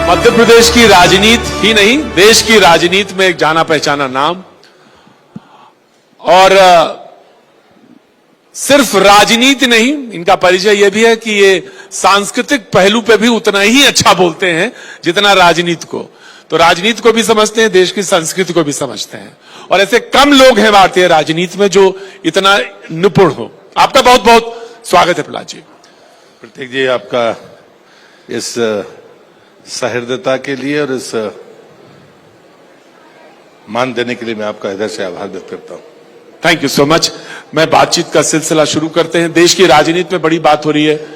मध्य प्रदेश की राजनीति ही नहीं, देश की राजनीति में एक जाना पहचाना नाम। और सिर्फ राजनीति नहीं, इनका परिचय यह भी है कि ये सांस्कृतिक पहलू पे भी उतना ही अच्छा बोलते हैं जितना राजनीति को। तो राजनीति को भी समझते हैं, देश की संस्कृति को भी समझते हैं, और ऐसे कम लोग हैं भारतीय राजनीति में जो इतना निपुण हो। आपका बहुत बहुत स्वागत है प्रहलाद जी। प्रतीक जी, आपका इस सहृदयता के लिए और इस मान देने के लिए मैं आपका हृदय से आभार व्यक्त करता हूं। Thank you so much. मैं बातचीत का सिलसिला शुरू करते हैं। देश की राजनीति में बड़ी बात हो रही है।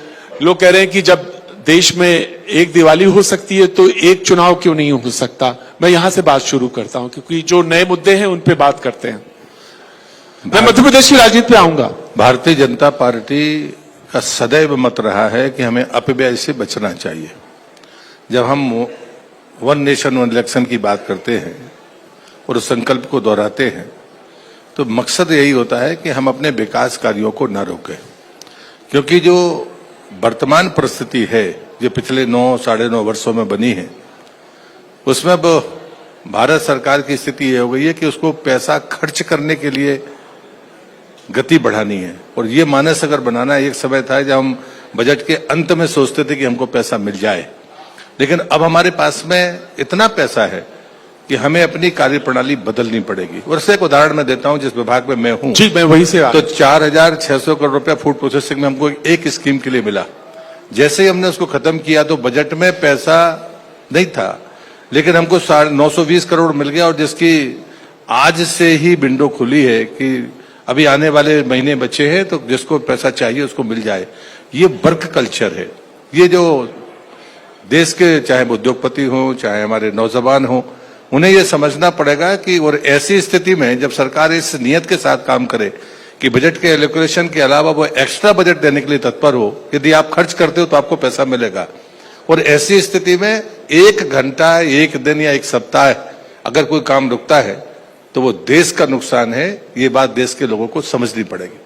लोग कह रहे हैं कि जब देश में एक दिवाली हो सकती है तो एक चुनाव क्यों नहीं हो सकता। मैं यहां से बात शुरू करता हूं क्योंकि जो नए मुद्दे हैं उन पे बात करते हैं। मैं मध्य प्रदेश की राजनीति पे आऊंगा। भारतीय जनता पार्टी का सदैव मत रहा है कि हमें अपव्यय से बचना चाहिए। जब हम वन नेशन वन इलेक्शन की बात करते हैं और उस संकल्प को दोहराते हैं तो मकसद यही होता है कि हम अपने विकास कार्यों को न रोकें, क्योंकि जो वर्तमान परिस्थिति है जो पिछले 9-9.5 वर्षों में बनी है उसमें अब भारत सरकार की स्थिति ये हो गई है कि उसको पैसा खर्च करने के लिए गति बढ़ानी है। और ये मानस अगर बनाना, एक समय था जब हम बजट के अंत में सोचते थे कि हमको पैसा मिल जाए, लेकिन अब हमारे पास में इतना पैसा है कि हमें अपनी कार्यप्रणाली बदलनी पड़ेगी। और इससे एक उदाहरण मैं देता हूं, जिस विभाग में मैं हूं जी, मैं वही से तो 4,600 करोड़ रुपया फूड प्रोसेसिंग में हमको एक स्कीम के लिए मिला। जैसे ही हमने उसको खत्म किया तो बजट में पैसा नहीं था, लेकिन हमको 920 करोड़ मिल गया, और जिसकी आज से ही विंडो खुली है कि अभी आने वाले महीने बचे हैं तो जिसको पैसा चाहिए उसको मिल जाए। ये वर्क कल्चर है। ये जो देश के चाहे वो उद्योगपति हो चाहे हमारे नौजवान हो, उन्हें यह समझना पड़ेगा कि और ऐसी स्थिति में जब सरकार इस नियत के साथ काम करे कि बजट के एलोकेशन के अलावा वो एक्स्ट्रा बजट देने के लिए तत्पर हो, यदि आप खर्च करते हो तो आपको पैसा मिलेगा। और ऐसी स्थिति में 1 घंटा, 1 दिन या 1 सप्ताह अगर कोई काम रुकता है तो वो देश का नुकसान है। ये बात देश के लोगों को समझनी पड़ेगी।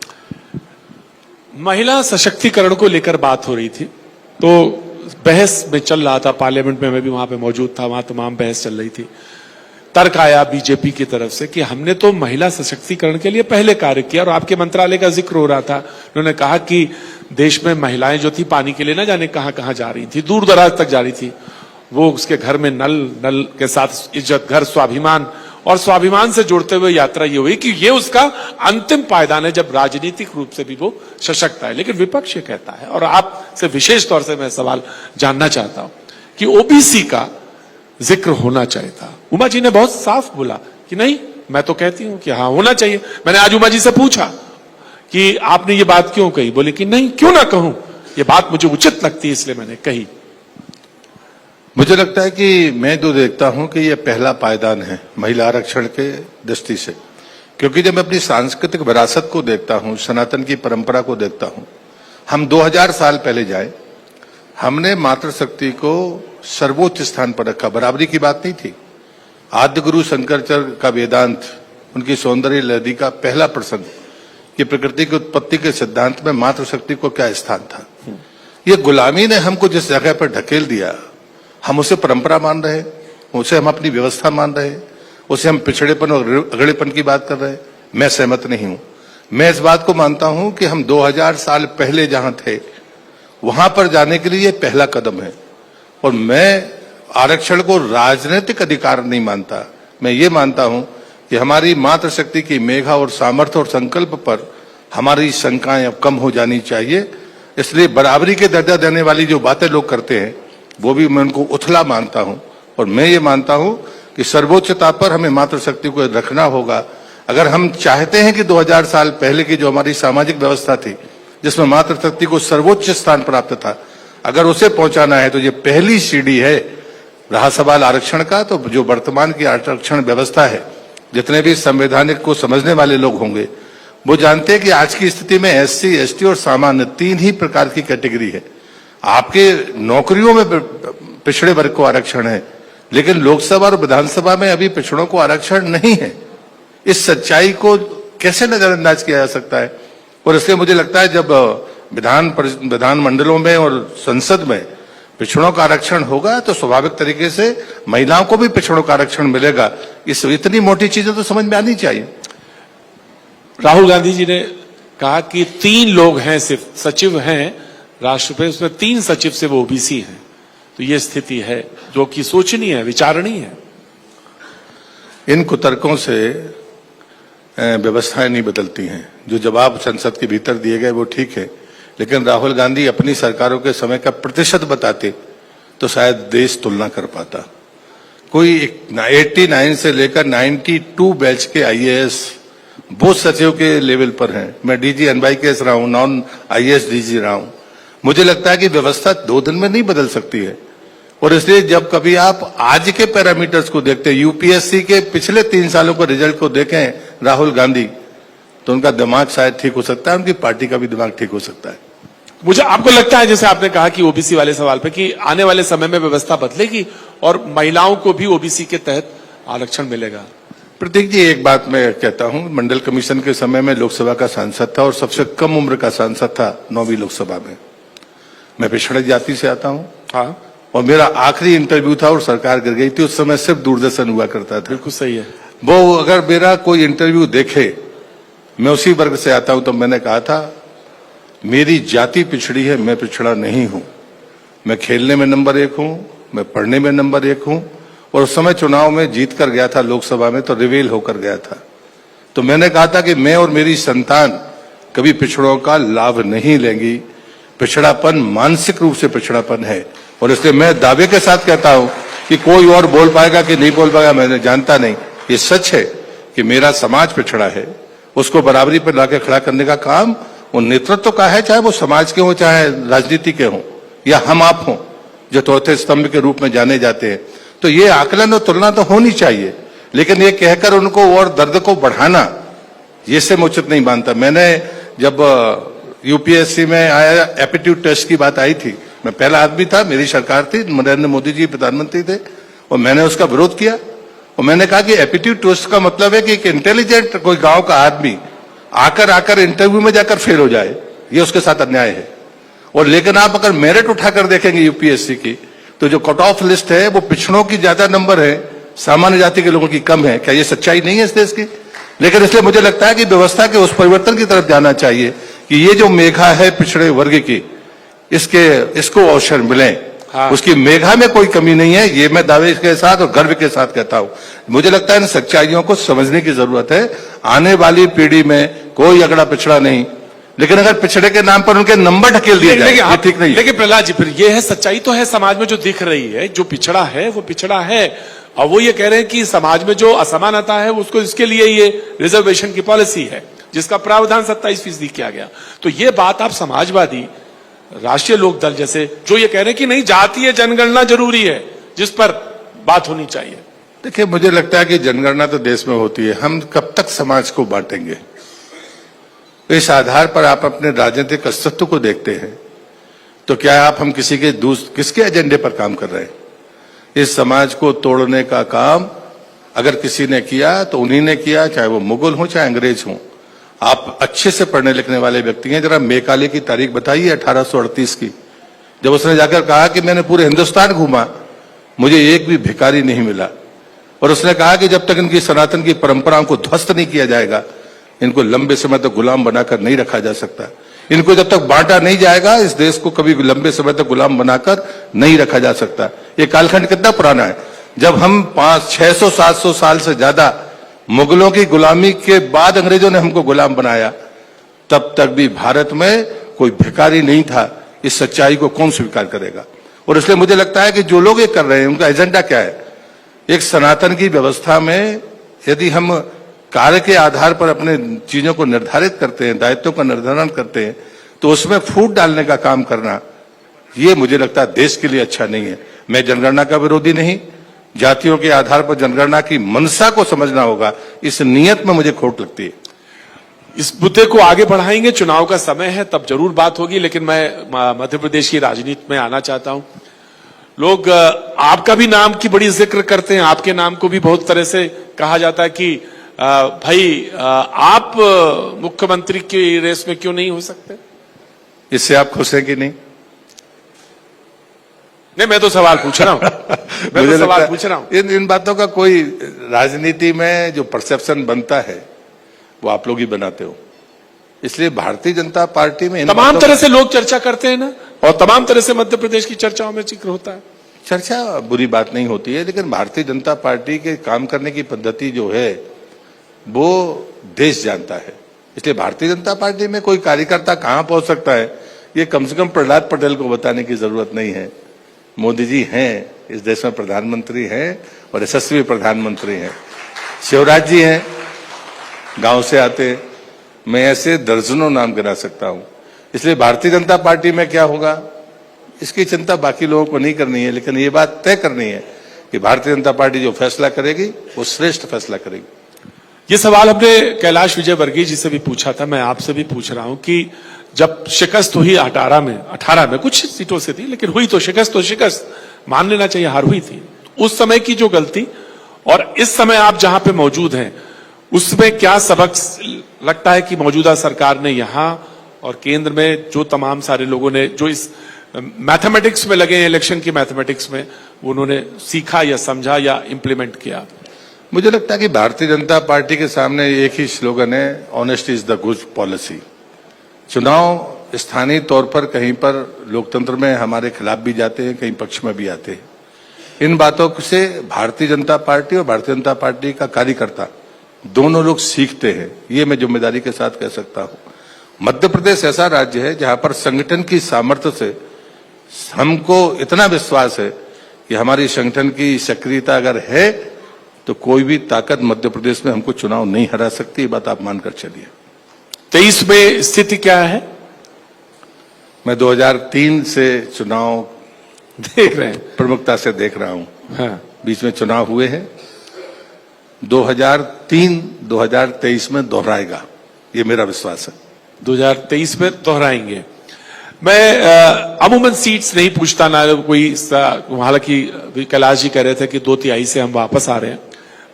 महिला सशक्तिकरण को लेकर बात हो रही थी, तो बहस में चल रहा था पार्लियामेंट में, मैं भी वहां पे मौजूद था, वहां तमाम बहस चल रही थी। तर्क आया बीजेपी की तरफ से कि हमने तो महिला सशक्तिकरण के लिए पहले कार्य किया, और आपके मंत्रालय का जिक्र हो रहा था। उन्होंने कहा कि देश में महिलाएं जो थी पानी के लिए ना जाने कहां कहां जा रही थी, दूर दराज तक जा रही थी। वो उसके घर में नल के साथ इज्जत, घर स्वाभिमान, और स्वाभिमान से जोड़ते हुए यात्रा ये हुई कि ये उसका अंतिम पायदान है जब राजनीतिक रूप से भी वो सशक्त है। लेकिन विपक्ष ये कहता है, और आपसे विशेष तौर से मैं सवाल जानना चाहता हूं कि ओबीसी का जिक्र होना चाहिए था। उमा जी ने बहुत साफ बोला कि नहीं, मैं तो कहती हूं कि हाँ होना चाहिए। मैंने आज उमा जी से पूछा कि आपने ये बात क्यों कही, बोले कि नहीं, क्यों ना कहूं, ये बात मुझे उचित लगती है इसलिए मैंने कही। मुझे लगता है कि मैं तो देखता हूं कि यह पहला पायदान है महिला आरक्षण के दृष्टि से, क्योंकि जब मैं अपनी सांस्कृतिक विरासत को देखता हूं, सनातन की परंपरा को देखता हूं, हम 2000 साल पहले जाए, हमने मातृशक्ति को सर्वोच्च स्थान पर रखा। बराबरी की बात नहीं थी। आद्य गुरु शंकराचार्य का वेदांत, उनकी सौंदर्य लहरी का पहला प्रसंग, ये प्रकृति की उत्पत्ति के सिद्धांत में मातृशक्ति को क्या स्थान था। ये गुलामी ने हमको जिस जगह पर ढकेल दिया, हम उसे परंपरा मान रहे, उसे हम अपनी व्यवस्था मान रहे, उसे हम पिछड़ेपन और अगड़ेपन की बात कर रहे। मैं सहमत नहीं हूं। मैं इस बात को मानता हूं कि हम 2000 साल पहले जहां थे वहां पर जाने के लिए पहला कदम है। और मैं आरक्षण को राजनीतिक अधिकार नहीं मानता। मैं ये मानता हूं कि हमारी मातृशक्ति की मेघा और सामर्थ्य और संकल्प पर हमारी शंकाएं अब कम हो जानी चाहिए। इसलिए बराबरी के दर्जा देने वाली जो बातें लोग करते हैं वो भी मैं उनको उथला मानता हूं। और मैं ये मानता हूं कि सर्वोच्चता पर हमें मातृशक्ति को रखना होगा। अगर हम चाहते हैं कि 2000 साल पहले की जो हमारी सामाजिक व्यवस्था थी जिसमें मातृशक्ति को सर्वोच्च स्थान प्राप्त था, अगर उसे पहुंचाना है तो ये पहली सीढ़ी है। रहा सवाल आरक्षण का, तो जो वर्तमान की आरक्षण व्यवस्था है, जितने भी संवैधानिक को समझने वाले लोग होंगे वो जानते हैं कि आज की स्थिति में एससी, एसटी और सामान्य 3 ही प्रकार की कैटेगरी है। आपके नौकरियों में पिछड़े वर्ग को आरक्षण है, लेकिन लोकसभा और विधानसभा में अभी पिछड़ों को आरक्षण नहीं है। इस सच्चाई को कैसे नजरअंदाज किया जा सकता है। और इसलिए मुझे लगता है जब विधान मंडलों में और संसद में पिछड़ों का आरक्षण होगा तो स्वाभाविक तरीके से महिलाओं को भी पिछड़ों का आरक्षण मिलेगा। इस इतनी मोटी चीजें तो समझ में आनी चाहिए। राहुल गांधी जी ने कहा कि 3 लोग हैं, सिर्फ सचिव हैं राष्ट्रपति, उसमें 3 सचिव से वो ओबीसी हैं। तो ये स्थिति है जो कि सोचनीय है, विचारणीय है। इन कुतर्कों से व्यवस्थाएं नहीं बदलती हैं। जो जवाब संसद के भीतर दिए गए वो ठीक है, लेकिन राहुल गांधी अपनी सरकारों के समय का प्रतिशत बताते तो शायद देश तुलना कर पाता। कोई 89 से लेकर 92 बैच के आईएएस बहुत सचिव के लेवल पर हैं। मैं डीजी NYKS रहा हूं, नॉन आईएएस डीजी रहा हूं। मुझे लगता है कि व्यवस्था 2 दिन में नहीं बदल सकती है, और इसलिए जब कभी आप आज के पैरामीटर्स को देखते हैं, यूपीएससी के पिछले 3 सालों के रिजल्ट को देखें राहुल गांधी, तो उनका दिमाग शायद ठीक हो सकता है, उनकी पार्टी का भी दिमाग ठीक हो सकता है। मुझे आपको लगता है, जैसे आपने कहा कि ओबीसी वाले सवाल पे, कि आने वाले समय में व्यवस्था बदलेगी और महिलाओं को भी ओबीसी के तहत आरक्षण मिलेगा? प्रतीक जी, एक बात मैं कहता हूं, मंडल कमीशन के समय में लोकसभा का सांसद था और सबसे कम उम्र का सांसद था 9वीं लोकसभा में। मैं पिछड़े जाति से आता हूं। हाँ, और मेरा आखिरी इंटरव्यू था और सरकार गिर गई थी। उस समय सिर्फ दूरदर्शन हुआ करता था। बिल्कुल सही है। वो अगर मेरा कोई इंटरव्यू देखे, मैं उसी वर्ग से आता हूं, तो मैंने कहा था मेरी जाति पिछड़ी है, मैं पिछड़ा नहीं हूं। मैं खेलने में नंबर 1 हूं, मैं पढ़ने में नंबर 1 हूं, और उस समय चुनाव में जीत कर गया था लोकसभा में, तो रिवील होकर गया था। तो मैंने कहा था कि मैं और मेरी संतान कभी पिछड़ों का लाभ नहीं लेंगी। पिछड़ापन मानसिक रूप से पिछड़ापन है, और इसलिए मैं दावे के साथ कहता हूं कि कोई और बोल पाएगा कि नहीं बोल पाएगा मैंने जानता नहीं। ये सच है कि मेरा समाज पिछड़ा है, उसको बराबरी पर लाके खड़ा करने का काम वो नेतृत्व का है, चाहे वो समाज के हो, चाहे राजनीति के हो, या हम आप हों जो चौथे स्तंभ के रूप में जाने जाते हैं। तो ये आकलन और तुलना तो होनी चाहिए, लेकिन ये कहकर उनको और दर्द को बढ़ाना, ये से मैं उचित नहीं मानता। मैंने जब यूपीएससी में आया, एप्टीट्यूड टेस्ट की बात आई थी, मैं पहला आदमी था, मेरी सरकार थी, नरेंद्र मोदी जी प्रधानमंत्री थे, और मैंने उसका विरोध किया। और मैंने कहा कि एप्टीट्यूड टेस्ट का मतलब है कि एक इंटेलिजेंट कोई गांव का आदमी आकर इंटरव्यू में जाकर फेल हो जाए, ये उसके साथ अन्याय है। और लेकिन आप अगर मेरिट उठाकर देखेंगे यूपीएससी की, तो जो कट ऑफ लिस्ट है वो पिछड़ों की ज्यादा नंबर है, सामान्य जाति के लोगों की कम है। क्या ये सच्चाई नहीं है इस देश की? लेकिन इसलिए मुझे लगता है कि व्यवस्था के उस परिवर्तन की तरफ जाना चाहिए कि ये जो मेघा है पिछड़े वर्ग की, इसको अवसर मिले। हाँ। उसकी मेघा में कोई कमी नहीं है, ये मैं दावे के साथ और गर्व के साथ कहता हूं। मुझे लगता है इन सच्चाइयों को समझने की जरूरत है। आने वाली पीढ़ी में कोई अगड़ा पिछड़ा नहीं, लेकिन अगर पिछड़े के नाम पर उनके नंबर ढकेल दिए जाए, ये ठीक नहीं। लेकिन प्रहलाद जी, फिर ये है सच्चाई तो है समाज में जो दिख रही है, जो पिछड़ा है वो पिछड़ा है, और वो ये कह रहे हैं कि समाज में जो असमानता है उसको, इसके लिए ये रिजर्वेशन की पॉलिसी है जिसका प्रावधान 27% किया गया। तो ये बात आप समाजवादी राष्ट्रीय लोकदल जैसे जो ये कह रहे हैं कि नहीं, जातीय जनगणना जरूरी है, जिस पर बात होनी चाहिए। देखिए, मुझे लगता है कि जनगणना तो देश में होती है, हम कब तक समाज को बांटेंगे? इस आधार पर आप अपने राजनीतिक अस्तित्व को देखते हैं तो क्या आप हम किसके एजेंडे पर काम कर रहे हैं? इस समाज को तोड़ने का काम अगर किसी ने किया तो उन्हीं ने किया, चाहे वो मुगल हो चाहे अंग्रेज हो। आप अच्छे से पढ़ने लिखने वाले व्यक्ति हैं, जरा मेकाले की तारीख बताइए 1838 की, जब उसने जाकर कहा कि मैंने पूरे हिंदुस्तान घूमा, मुझे एक भी भिखारी नहीं मिला, और उसने कहा कि जब तक इनकी सनातन की परंपराओं को ध्वस्त नहीं किया जाएगा, इनको लंबे समय तक गुलाम बनाकर नहीं रखा जा सकता। इनको जब तक बांटा नहीं जाएगा, इस देश को कभी लंबे समय तक गुलाम बनाकर नहीं रखा जा सकता। ये कालखंड कितना पुराना है, जब हम 500, 600, 700 साल से ज्यादा मुगलों की गुलामी के बाद अंग्रेजों ने हमको गुलाम बनाया, तब तक भी भारत में कोई भिखारी नहीं था। इस सच्चाई को कौन स्वीकार करेगा? और इसलिए मुझे लगता है कि जो लोग ये कर रहे हैं उनका एजेंडा क्या है? एक सनातन की व्यवस्था में यदि हम कार्य के आधार पर अपने चीजों को निर्धारित करते हैं, दायित्वों का निर्धारण करते हैं, तो उसमें फूट डालने का काम करना, ये मुझे लगता है देश के लिए अच्छा नहीं है। मैं जनगणना का विरोधी नहीं, जातियों के आधार पर जनगणना की मंशा को समझना होगा, इस नियत में मुझे खोट लगती है। इस मुद्दे को आगे बढ़ाएंगे, चुनाव का समय है तब जरूर बात होगी, लेकिन मैं मध्य प्रदेश की राजनीति में आना चाहता हूं। लोग आपका भी नाम की बड़ी जिक्र करते हैं, आपके नाम को भी बहुत तरह से कहा जाता है कि भाई आप मुख्यमंत्री की रेस में क्यों नहीं हो सकते? इससे आप खुश हैं कि नहीं? नहीं, मैं तो सवाल पूछ रहा हूं। मैं तो सवाल पूछ रहा हूं। इन बातों का कोई राजनीति में जो परसेप्शन बनता है वो आप लोग ही बनाते हो। इसलिए भारतीय जनता पार्टी में तमाम तरह से लोग चर्चा करते हैं ना, और तमाम तरह से मध्य प्रदेश की चर्चाओं में जिक्र होता है। चर्चा बुरी बात नहीं होती है, लेकिन भारतीय जनता पार्टी के काम करने की पद्धति जो है वो देश जानता है। इसलिए भारतीय जनता पार्टी में कोई कार्यकर्ता कहां पहुंच सकता है ये कम से कम प्रहलाद पटेल को बताने की जरूरत नहीं है। मोदी जी हैं, इस देश में प्रधानमंत्री हैं और यशस्वी प्रधानमंत्री हैं। शिवराज जी हैं, गांव से आते हैं। मैं ऐसे दर्जनों नाम गिना सकता हूं। इसलिए भारतीय जनता पार्टी में क्या होगा इसकी चिंता बाकी लोगों को नहीं करनी है, लेकिन ये बात तय करनी है कि भारतीय जनता पार्टी जो फैसला करेगी वो श्रेष्ठ फैसला करेगी। ये सवाल हमने कैलाश विजयवर्गीय जी से भी पूछा था, मैं आपसे भी पूछ रहा हूं कि जब शिकस्त हुई 18 में कुछ सीटों से थी, लेकिन हुई तो शिकस्त मान लेना चाहिए, हार हुई थी। उस समय की जो गलती और इस समय आप जहां पे मौजूद हैं उसमें क्या सबक लगता है कि मौजूदा सरकार ने यहां और केंद्र में जो तमाम सारे लोगों ने जो इस मैथमेटिक्स में लगे हैं, इलेक्शन की मैथमेटिक्स में, उन्होंने सीखा या समझा या इंप्लीमेंट किया? मुझे लगता है कि भारतीय जनता पार्टी के सामने एक ही स्लोगन है, honesty is the good policy. चुनाव स्थानीय तौर पर कहीं पर लोकतंत्र में हमारे खिलाफ भी जाते हैं, कहीं पक्ष में भी आते हैं। इन बातों से भारतीय जनता पार्टी और भारतीय जनता पार्टी का कार्यकर्ता दोनों लोग सीखते हैं, ये मैं जिम्मेदारी के साथ कह सकता हूं। मध्य प्रदेश ऐसा राज्य है जहां पर संगठन की सामर्थ्य से हमको इतना विश्वास है कि हमारी संगठन की सक्रियता अगर है तो कोई भी ताकत मध्य प्रदेश में हमको चुनाव नहीं हरा सकती, ये बात आप मानकर चलिए। 23 में स्थिति क्या है? मैं 2003 से चुनाव देख रहे हैं, प्रमुखता से देख रहा हूं। हाँ। बीच में चुनाव हुए हैं, 2003-2023 में दोहराएगा, ये मेरा विश्वास है। 2023 में दोहराएंगे। मैं अमूमन सीट्स नहीं पूछता ना कोई, हालांकि कैलाश जी कह रहे थे कि 2/3 से हम वापस आ रहे हैं।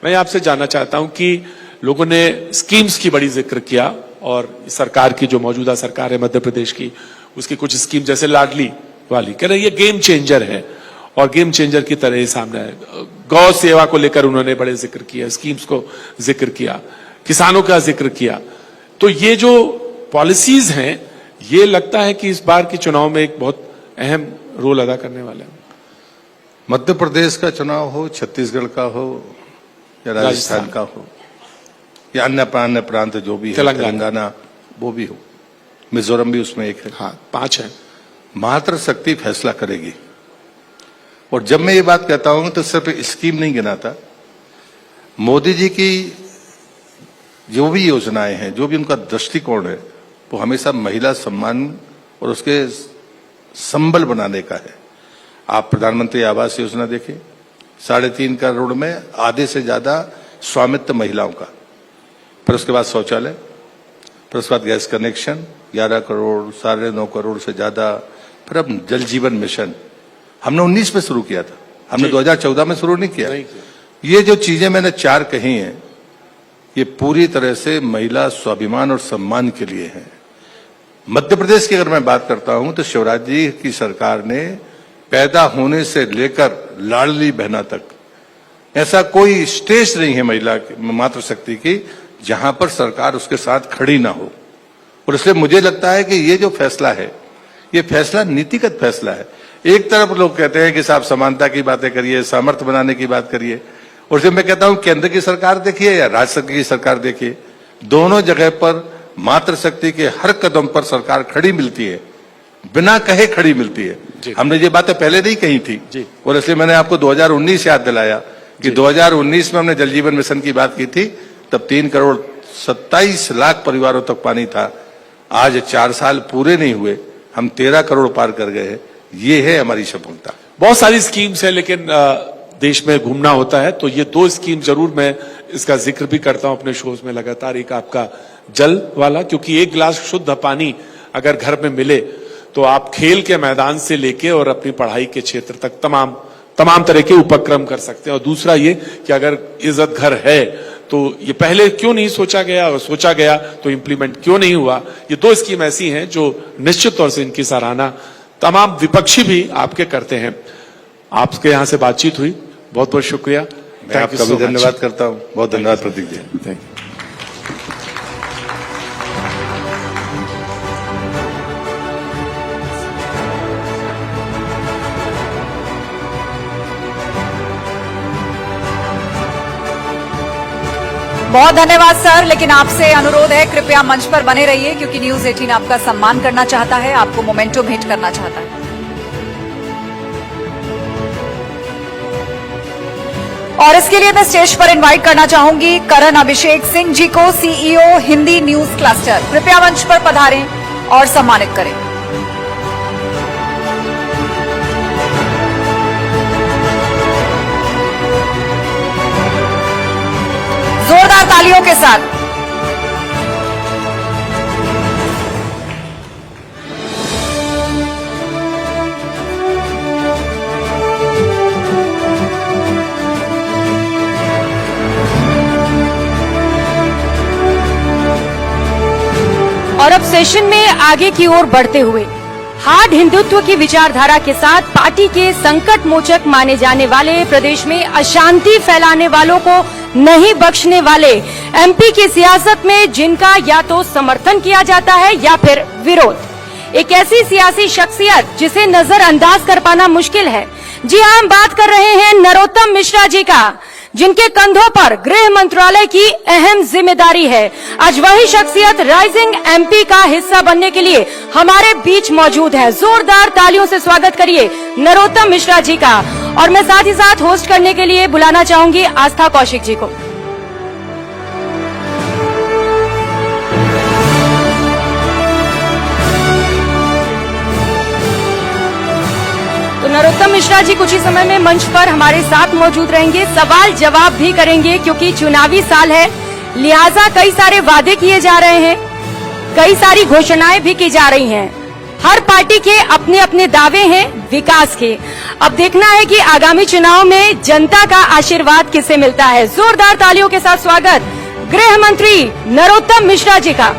मैं आपसे जानना चाहता हूं कि लोगों ने स्कीम्स की बड़ी जिक्र किया और सरकार की जो मौजूदा सरकार है मध्य प्रदेश की, उसकी कुछ स्कीम जैसे लाडली वाली, कह रहे ये गेम चेंजर है और गेम चेंजर की तरह ही सामने है। गौ सेवा को लेकर उन्होंने बड़े जिक्र किया, स्कीम्स को जिक्र किया, किसानों का जिक्र किया। तो ये जो पॉलिसीज हैं ये लगता है कि इस बार के चुनाव में एक बहुत अहम रोल अदा करने वाले हैं। मध्य प्रदेश का चुनाव हो, छत्तीसगढ़ का हो या राजस्थान का हो या अन्य प्रांत जो भी है, तेलंगाना वो भी हो, मिजोरम भी उसमें एक है। हाँ, 5 है। मातृशक्ति फैसला करेगी। और जब मैं ये बात कहता हूं तो सिर्फ स्कीम नहीं गिनाता, मोदी जी की जो भी योजनाएं हैं, जो भी उनका दृष्टिकोण है, वो हमेशा महिला सम्मान और उसके संबल बनाने का है। आप प्रधानमंत्री आवास योजना देखिए, 3.5 करोड़ में आधे से ज्यादा स्वामित्व महिलाओं का, फिर उसके बाद शौचालय, फिर उसके बाद गैस कनेक्शन 11 करोड़, 9.5 करोड़ से ज्यादा, फिर अब जल जीवन मिशन हमने 19 में शुरू किया था, हमने 2014 में शुरू नहीं किया। ये जो चीजें मैंने 4 कही हैं, ये पूरी तरह से महिला स्वाभिमान और सम्मान के लिए है। मध्य प्रदेश की अगर मैं बात करता हूं तो शिवराज जी की सरकार ने पैदा होने से लेकर लाडली बहना तक ऐसा कोई स्टेज नहीं है महिला मातृशक्ति की जहां पर सरकार उसके साथ खड़ी ना हो। और इसलिए मुझे लगता है कि ये जो फैसला है, ये फैसला नीतिगत फैसला है। एक तरफ लोग कहते हैं कि साहब समानता की बातें करिए, सामर्थ्य बनाने की बात करिए, और जब मैं कहता हूं केंद्र की सरकार देखिए या राज्य की सरकार देखिए, दोनों जगह पर मातृशक्ति के हर कदम पर सरकार खड़ी मिलती है, बिना कहे खड़ी मिलती है। हमने ये बातें पहले नहीं कही थी, और इसलिए मैंने आपको 2019 याद दिलाया कि 2019 में हमने जल जीवन मिशन की बात की थी, तब 3 करोड़ 27 लाख परिवारों तक पानी था। आज 4 साल पूरे नहीं हुए, हम 13 करोड़ पार कर गए हैं। ये है हमारी सफलता। बहुत सारी स्कीम्स है, लेकिन देश में घूमना होता है तो ये 2 स्कीम जरूर मैं इसका जिक्र भी करता हूं अपने शोज में लगातार। एक आपका जल वाला, क्योंकि 1 गिलास शुद्ध पानी अगर घर में मिले तो आप खेल के मैदान से लेके और अपनी पढ़ाई के क्षेत्र तक तमाम तरह के उपक्रम कर सकते हैं। और दूसरा ये कि अगर इज्जत घर है तो ये पहले क्यों नहीं सोचा गया, और सोचा गया तो इंप्लीमेंट क्यों नहीं हुआ। ये 2 स्कीम ऐसी हैं जो निश्चित तौर से इनकी सराहना तमाम विपक्षी भी आपके करते हैं। आपके यहाँ से बातचीत हुई, बहुत बहुत शुक्रिया। मैं आपका भी धन्यवाद करता हूँ। बहुत धन्यवाद प्रतीक जी। Thank you. बहुत धन्यवाद सर, लेकिन आपसे अनुरोध है कृपया मंच पर बने रहिए क्योंकि न्यूज 18 आपका सम्मान करना चाहता है, आपको मोमेंटो भेंट करना चाहता है। और इसके लिए मैं स्टेज पर इनवाइट करना चाहूंगी करण अभिषेक सिंह जी को, सीईओ हिंदी न्यूज क्लस्टर। कृपया मंच पर पधारें और सम्मानित करें। जोरदार तालियों के साथ। और अब सेशन में आगे की ओर बढ़ते हुए हार्ड हिंदुत्व की विचारधारा के साथ पार्टी के संकट मोचक माने जाने वाले, प्रदेश में अशांति फैलाने वालों को नहीं बख्शने वाले, एमपी की सियासत में जिनका या तो समर्थन किया जाता है या फिर विरोध, एक ऐसी सियासी शख्सियत जिसे नजरअंदाज कर पाना मुश्किल है। जी हाँ, हम बात कर रहे हैं नरोत्तम मिश्रा जी का, जिनके कंधों पर गृह मंत्रालय की अहम जिम्मेदारी है। आज वही शख्सियत राइजिंग एमपी का हिस्सा बनने के लिए हमारे बीच मौजूद है। जोरदार तालियों से स्वागत करिए नरोत्तम मिश्रा जी का। और मैं साथ ही साथ होस्ट करने के लिए बुलाना चाहूंगी आस्था कौशिक जी को। तो नरोत्तम मिश्रा जी कुछ ही समय में मंच पर हमारे साथ मौजूद रहेंगे, सवाल जवाब भी करेंगे क्योंकि चुनावी साल है, लिहाजा कई सारे वादे किए जा रहे हैं, कई सारी घोषणाएं भी की जा रही हैं। हर पार्टी के अपने अपने दावे हैं विकास के। अब देखना है कि आगामी चुनाव में जनता का आशीर्वाद किसे मिलता है। जोरदार तालियों के साथ स्वागत गृह मंत्री नरोत्तम मिश्रा जी का।